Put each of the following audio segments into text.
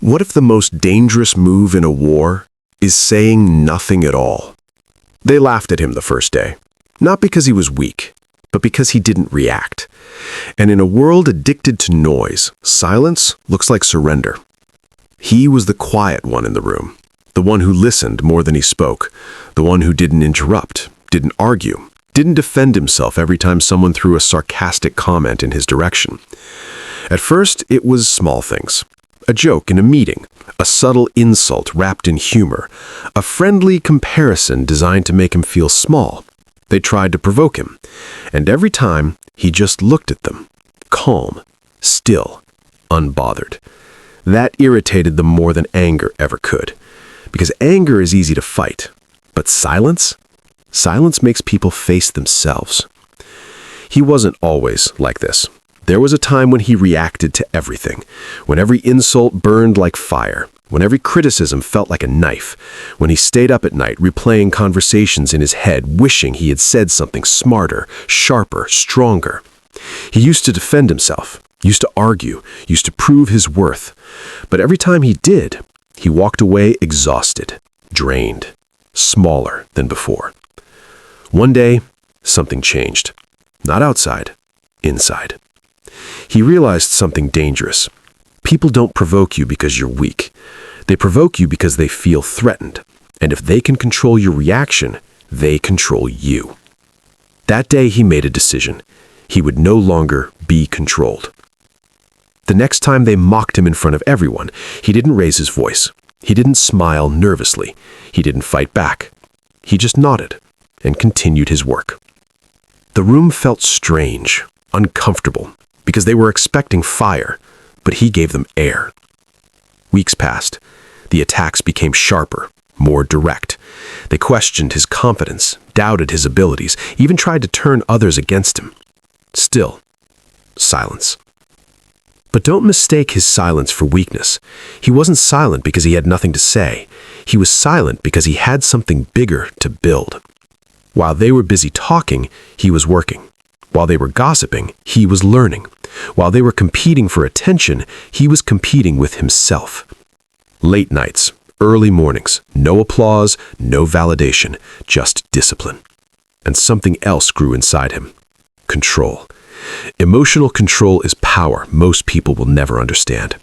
What if the most dangerous move in a war is saying nothing at all? They laughed at him the first day, not because he was weak, but because he didn't react. And in a world addicted to noise, silence looks like surrender. He was the quiet one in the room, the one who listened more than he spoke, the one who didn't interrupt, didn't argue, didn't defend himself every time someone threw a sarcastic comment in his direction. At first, it was small things. A joke in a meeting, a subtle insult wrapped in humor, a friendly comparison designed to make him feel small. They tried to provoke him, and every time he just looked at them, calm, still, unbothered. That irritated them more than anger ever could, because anger is easy to fight, but silence makes people face themselves. He wasn't always like this. There was a time when he reacted to everything, when every insult burned like fire, when every criticism felt like a knife, when he stayed up at night replaying conversations in his head, wishing he had said something smarter, sharper, stronger. He used to defend himself, used to argue, used to prove his worth. But every time he did, he walked away exhausted, drained, smaller than before. One day, something changed. Not outside, inside. He realized something dangerous. People don't provoke you because you're weak. They provoke you because they feel threatened. And if they can control your reaction, they control you. That day he made a decision. He would no longer be controlled. The next time they mocked him in front of everyone, he didn't raise his voice. He didn't smile nervously. He didn't fight back. He just nodded and continued his work. The room felt strange, uncomfortable, because they were expecting fire, but he gave them air. Weeks passed. The attacks became sharper, more direct. They questioned his confidence, doubted his abilities, even tried to turn others against him. Still, silence. But don't mistake his silence for weakness. He wasn't silent because he had nothing to say. He was silent because he had something bigger to build. While they were busy talking, he was working. While they were gossiping, he was learning. While they were competing for attention, he was competing with himself. Late nights, early mornings, no applause, no validation, just discipline. And something else grew inside him. Control. Emotional control is power most people will never understand.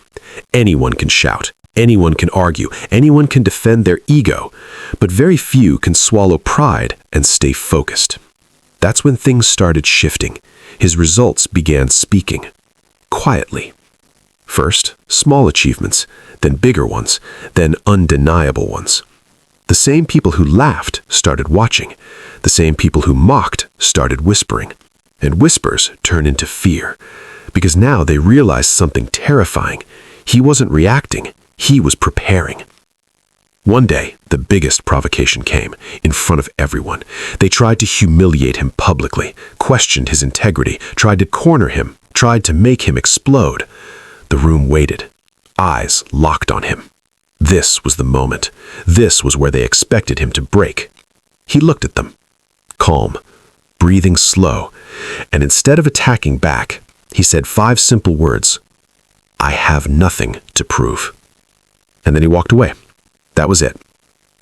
Anyone can shout, anyone can argue, anyone can defend their ego, but very few can swallow pride and stay focused. That's when things started shifting. His results began speaking. Quietly. First, small achievements, then bigger ones, then undeniable ones. The same people who laughed started watching. The same people who mocked started whispering. And whispers turned into fear, because now they realized something terrifying. He wasn't reacting, he was preparing. One day, the biggest provocation came, in front of everyone. They tried to humiliate him publicly, questioned his integrity, tried to corner him, tried to make him explode. The room waited, eyes locked on him. This was the moment. This was where they expected him to break. He looked at them, calm, breathing slow, and instead of attacking back, he said 5 simple words. I have nothing to prove. And then he walked away. That was it.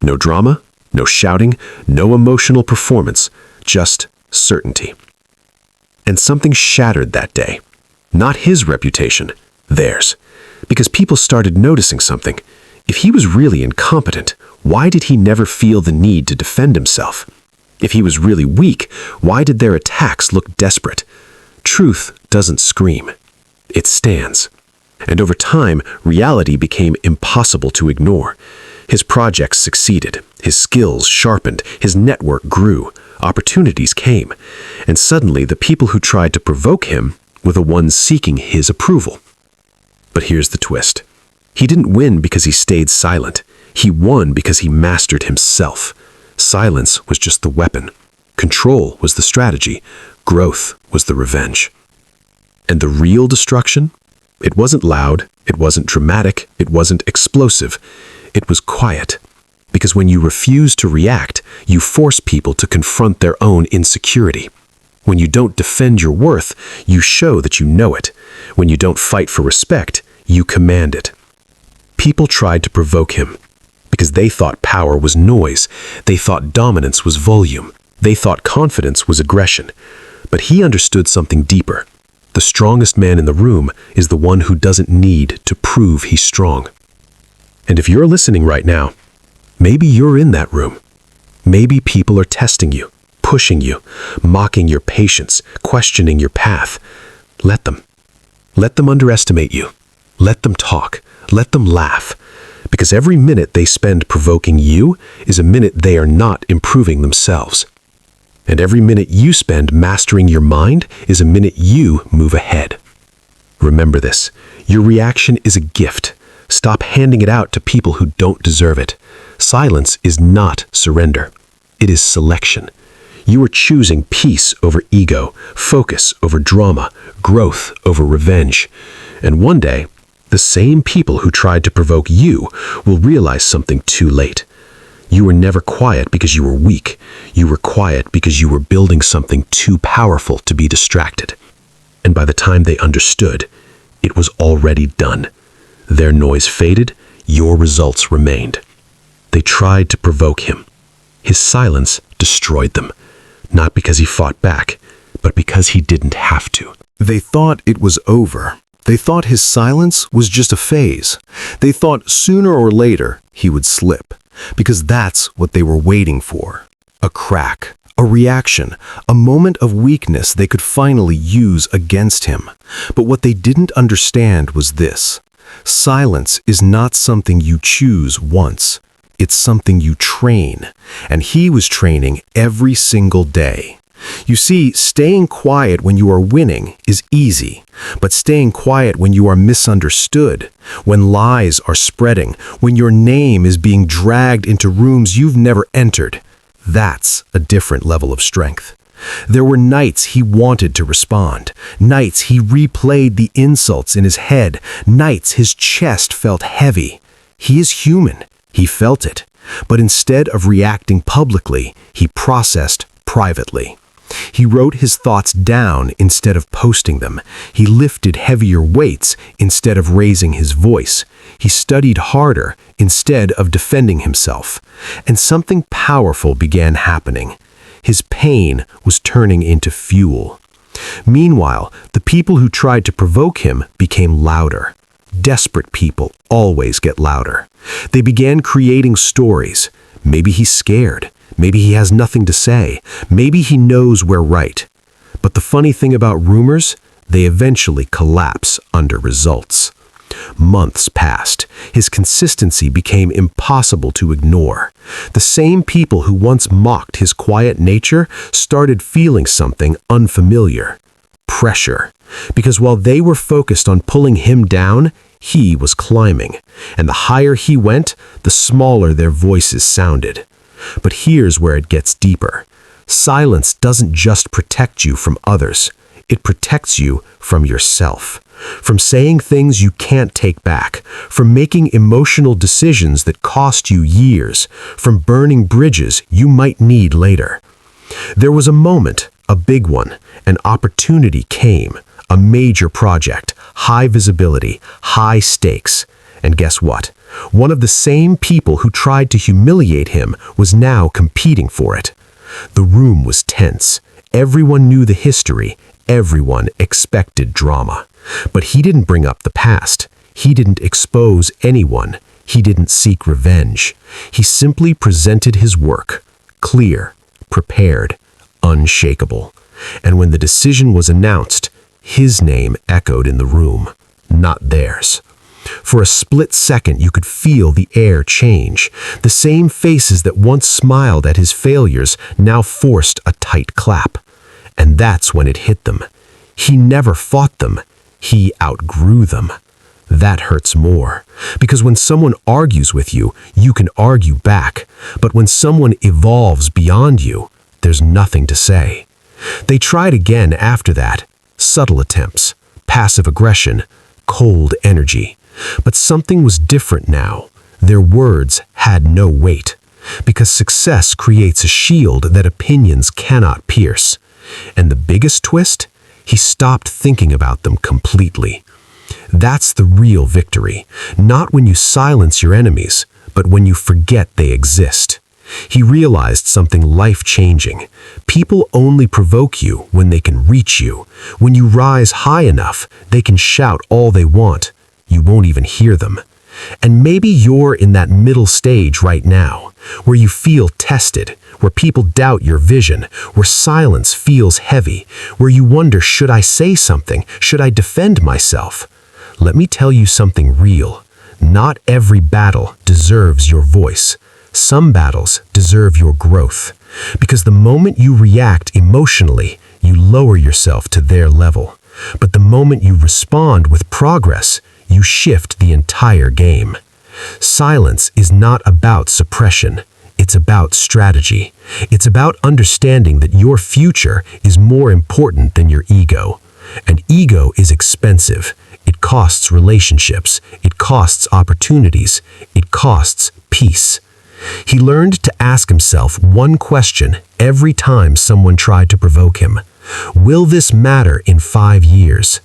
No drama, no shouting, no emotional performance, just certainty. And something shattered that day. Not his reputation, theirs. Because people started noticing something. If he was really incompetent, why did he never feel the need to defend himself? If he was really weak, why did their attacks look desperate? Truth doesn't scream. It stands. And over time, reality became impossible to ignore. His projects succeeded, his skills sharpened, his network grew, opportunities came, and suddenly the people who tried to provoke him were the ones seeking his approval. But here's the twist. He didn't win because he stayed silent. He won because he mastered himself. Silence was just the weapon. Control was the strategy. Growth was the revenge. And the real destruction? It wasn't loud, it wasn't dramatic, it wasn't explosive. It was quiet. Because when you refuse to react, you force people to confront their own insecurity. When you don't defend your worth, you show that you know it. When you don't fight for respect, you command it. People tried to provoke him because they thought power was noise, they thought dominance was volume, they thought confidence was aggression. But he understood something deeper. The strongest man in the room is the one who doesn't need to prove he's strong. And if you're listening right now, maybe you're in that room. Maybe people are testing you, pushing you, mocking your patience, questioning your path. Let them. Let them underestimate you. Let them talk. Let them laugh. Because every minute they spend provoking you is a minute they are not improving themselves. And every minute you spend mastering your mind is a minute you move ahead. Remember this. Your reaction is a gift. Stop handing it out to people who don't deserve it. Silence is not surrender. It is selection. You are choosing peace over ego, focus over drama, growth over revenge. And one day, the same people who tried to provoke you will realize something too late. You were never quiet because you were weak. You were quiet because you were building something too powerful to be distracted. And by the time they understood, it was already done. Their noise faded, your results remained. They tried to provoke him. His silence destroyed them, not because he fought back, but because he didn't have to. They thought it was over. They thought his silence was just a phase. They thought sooner or later he would slip, because that's what they were waiting for. A crack, a reaction, a moment of weakness they could finally use against him. But what they didn't understand was this. Silence is not something you choose once. It's something you train. And he was training every single day. You see, staying quiet when you are winning is easy, but staying quiet when you are misunderstood, when lies are spreading, when your name is being dragged into rooms you've never entered, that's a different level of strength. There were nights he wanted to respond, nights he replayed the insults in his head, nights his chest felt heavy. He is human. He felt it. But instead of reacting publicly, he processed privately. He wrote his thoughts down instead of posting them. He lifted heavier weights instead of raising his voice. He studied harder instead of defending himself. And something powerful began happening. His pain was turning into fuel. Meanwhile, the people who tried to provoke him became louder. Desperate people always get louder. They began creating stories. Maybe he's scared. Maybe he has nothing to say. Maybe he knows we're right. But the funny thing about rumors, they eventually collapse under results. Months passed. His consistency became impossible to ignore. The same people who once mocked his quiet nature started feeling something unfamiliar. Pressure. Because while they were focused on pulling him down, he was climbing. And the higher he went, the smaller their voices sounded. But here's where it gets deeper. Silence doesn't just protect you from others. It protects you from yourself. From saying things you can't take back. From making emotional decisions that cost you years. From burning bridges you might need later. There was a moment, a big one. An opportunity came. A major project. High visibility. High stakes. And guess what? One of the same people who tried to humiliate him was now competing for it. The room was tense. Everyone knew the history. Everyone expected drama. But he didn't bring up the past. He didn't expose anyone. He didn't seek revenge. He simply presented his work. Clear, prepared, unshakable. And when the decision was announced, his name echoed in the room, not theirs. For a split second, you could feel the air change. The same faces that once smiled at his failures now forced a tight clap. And that's when it hit them. He never fought them. He outgrew them. That hurts more. Because when someone argues with you, you can argue back. But when someone evolves beyond you, there's nothing to say. They tried again after that. Subtle attempts, passive aggression, cold energy. But something was different now. Their words had no weight. Because success creates a shield that opinions cannot pierce. And the biggest twist? He stopped thinking about them completely. That's the real victory, not when you silence your enemies, but when you forget they exist. He realized something life-changing. People only provoke you when they can reach you. When you rise high enough, they can shout all they want. You won't even hear them. And maybe you're in that middle stage right now, where you feel tested, where people doubt your vision, where silence feels heavy, where you wonder, should I say something? Should I defend myself? Let me tell you something real. Not every battle deserves your voice. Some battles deserve your growth. Because the moment you react emotionally, you lower yourself to their level. But the moment you respond with progress, you shift the entire game. Silence is not about suppression. It's about strategy. It's about understanding that your future is more important than your ego. And ego is expensive. It costs relationships. It costs opportunities. It costs peace. He learned to ask himself one question every time someone tried to provoke him. Will this matter in 5 years?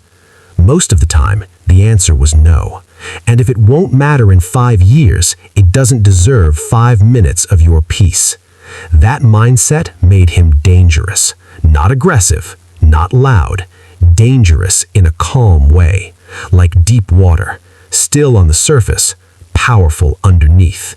Most of the time, the answer was no. And if it won't matter in 5 years, it doesn't deserve 5 minutes of your peace. That mindset made him dangerous. Not aggressive, not loud. Dangerous in a calm way. Like deep water, still on the surface, powerful underneath.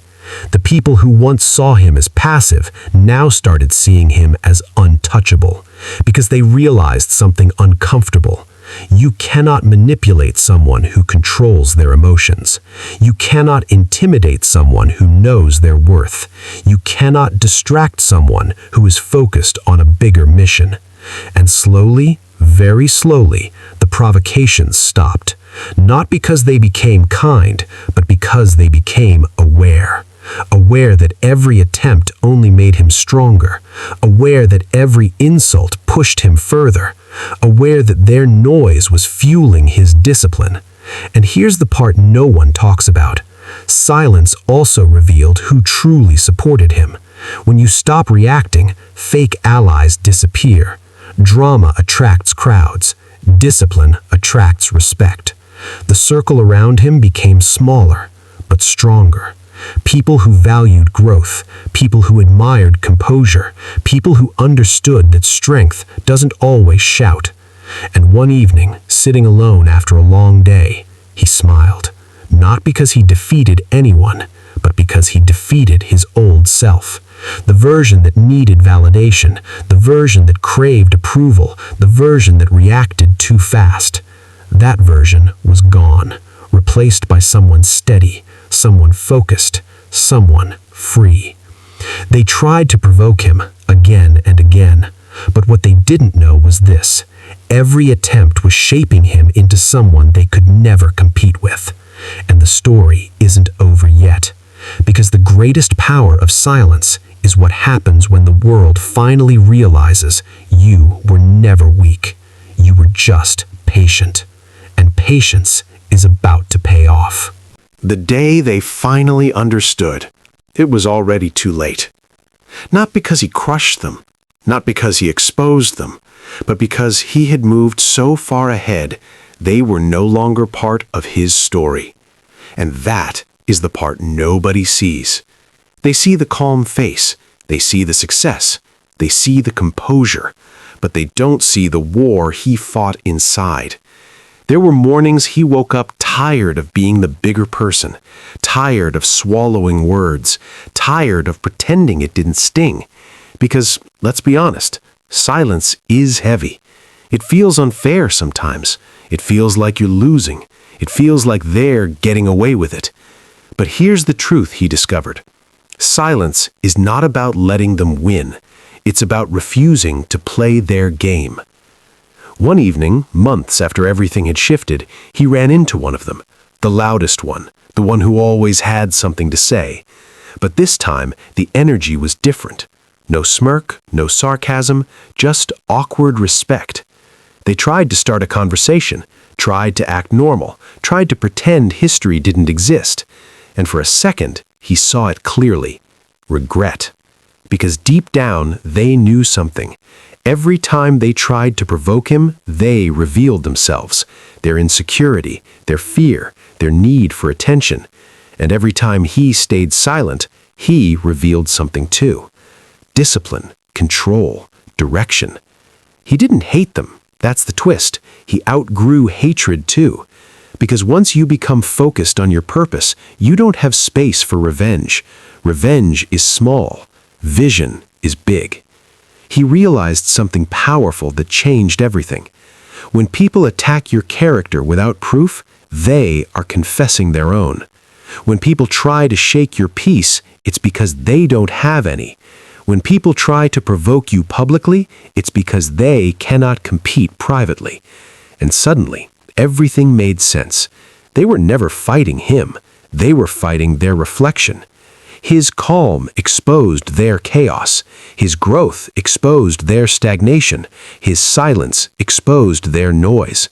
The people who once saw him as passive now started seeing him as untouchable, because they realized something uncomfortable. You cannot manipulate someone who controls their emotions. You cannot intimidate someone who knows their worth. You cannot distract someone who is focused on a bigger mission. And slowly, very slowly, the provocations stopped. Not because they became kind, but because they became aware. Aware that every attempt only made him stronger. Aware that every insult pushed him further. Aware that their noise was fueling his discipline. And here's the part no one talks about. Silence also revealed who truly supported him. When you stop reacting, fake allies disappear. Drama attracts crowds. Discipline attracts respect. The circle around him became smaller, but stronger. People who valued growth, people who admired composure, people who understood that strength doesn't always shout. And one evening, sitting alone after a long day, he smiled. Not because he defeated anyone, but because he defeated his old self. The version that needed validation, the version that craved approval, the version that reacted too fast. That version was gone, replaced by someone steady, someone focused, someone free. They tried to provoke him again and again, but what they didn't know was this. Every attempt was shaping him into someone they could never compete with. And the story isn't over yet, because the greatest power of silence is what happens when the world finally realizes you were never weak. You were just patient. And patience is about to pay off. The day they finally understood, it was already too late. Not because he crushed them, not because he exposed them, but because he had moved so far ahead, they were no longer part of his story. And that is the part nobody sees. They see the calm face, they see the success, they see the composure, but they don't see the war he fought inside. There were mornings he woke up tired of being the bigger person, tired of swallowing words, tired of pretending it didn't sting. Because, let's be honest, silence is heavy. It feels unfair sometimes. It feels like you're losing. It feels like they're getting away with it. But here's the truth he discovered. Silence is not about letting them win. It's about refusing to play their game. One evening, months after everything had shifted, he ran into one of them, the loudest one, the one who always had something to say. But this time, the energy was different. No smirk, no sarcasm, just awkward respect. They tried to start a conversation, tried to act normal, tried to pretend history didn't exist. And for a second, he saw it clearly. Regret. Because deep down, they knew something. Every time they tried to provoke him, they revealed themselves, their insecurity, their fear, their need for attention. And every time he stayed silent, he revealed something too. Discipline, control, direction. He didn't hate them. That's the twist. He outgrew hatred too. Because once you become focused on your purpose, you don't have space for revenge. Revenge is small. Vision is big. He realized something powerful that changed everything. When people attack your character without proof, they are confessing their own. When people try to shake your peace, it's because they don't have any. When people try to provoke you publicly, it's because they cannot compete privately. And suddenly, everything made sense. They were never fighting him. They were fighting their reflection. His calm exposed their chaos. His growth exposed their stagnation. His silence exposed their noise.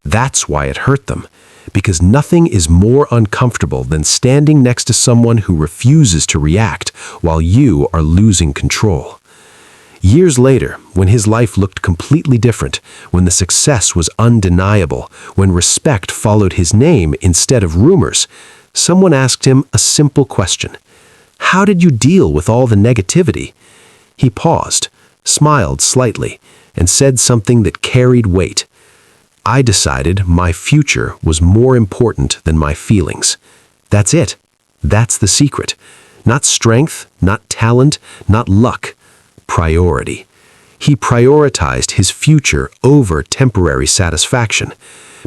That's why it hurt them. Because nothing is more uncomfortable than standing next to someone who refuses to react while you are losing control. Years later, when his life looked completely different, when the success was undeniable, when respect followed his name instead of rumors, someone asked him a simple question. How did you deal with all the negativity? He paused, smiled slightly, and said something that carried weight. I decided my future was more important than my feelings. That's it. That's the secret. Not strength, not talent, not luck. Priority. He prioritized his future over temporary satisfaction.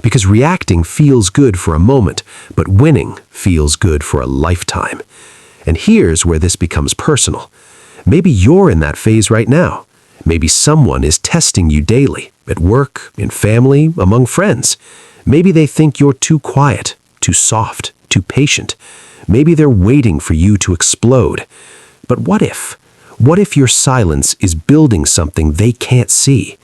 Because reacting feels good for a moment, but winning feels good for a lifetime. And here's where this becomes personal. Maybe you're in that phase right now. Maybe someone is testing you daily, at work, in family, among friends. Maybe they think you're too quiet, too soft, too patient. Maybe they're waiting for you to explode. But what if? What if your silence is building something they can't see?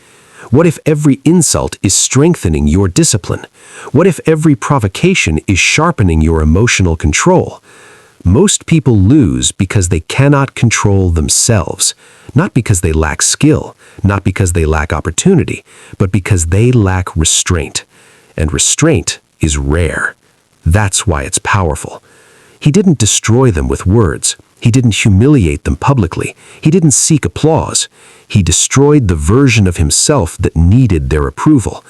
What if every insult is strengthening your discipline? What if every provocation is sharpening your emotional control? Most people lose because they cannot control themselves, not because they lack skill, not because they lack opportunity, but because they lack restraint. And restraint is rare. That's why it's powerful. He didn't destroy them with words. He didn't humiliate them publicly. He didn't seek applause. He destroyed the version of himself that needed their approval.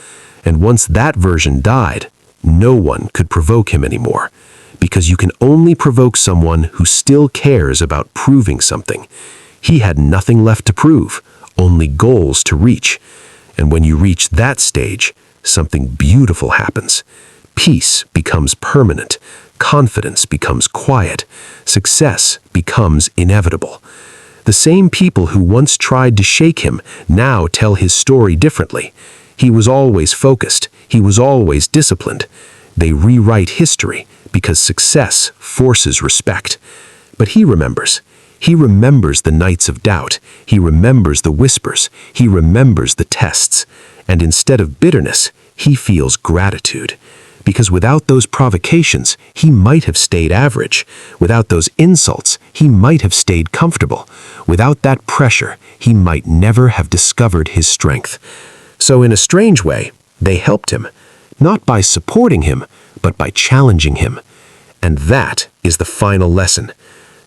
And once that version died, no one could provoke him anymore. Because you can only provoke someone who still cares about proving something. He had nothing left to prove, only goals to reach. And when you reach that stage, something beautiful happens. Peace becomes permanent. Confidence becomes quiet. Success becomes inevitable. The same people who once tried to shake him now tell his story differently. He was always focused. He was always disciplined. They rewrite history because success forces respect. But he remembers. He remembers the nights of doubt. He remembers the whispers. He remembers the tests. And instead of bitterness, he feels gratitude. Because without those provocations, he might have stayed average. Without those insults, he might have stayed comfortable. Without that pressure, he might never have discovered his strength. So in a strange way, they helped him. Not by supporting him, but by challenging him. And that is the final lesson.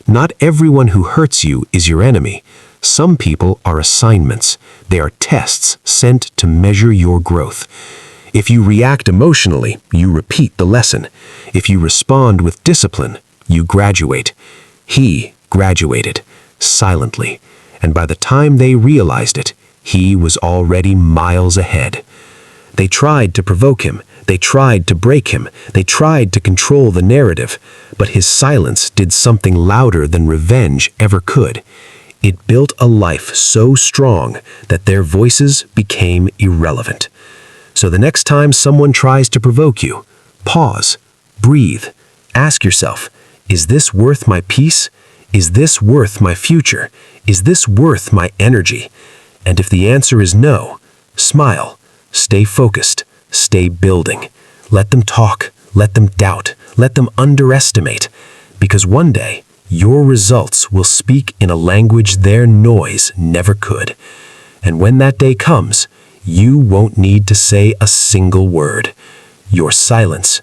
Not everyone who hurts you is your enemy. Some people are assignments. They are tests sent to measure your growth. If you react emotionally, you repeat the lesson. If you respond with discipline, you graduate. He graduated, silently. And by the time they realized it, he was already miles ahead. They tried to provoke him. They tried to break him. They tried to control the narrative. But his silence did something louder than revenge ever could. It built a life so strong that their voices became irrelevant. So the next time someone tries to provoke you, pause, breathe, ask yourself, is this worth my peace? Is this worth my future? Is this worth my energy? And if the answer is no, smile, stay focused, stay building. Let them talk, let them doubt, let them underestimate. Because one day, your results will speak in a language their noise never could. And when that day comes, you won't need to say a single word. Your silence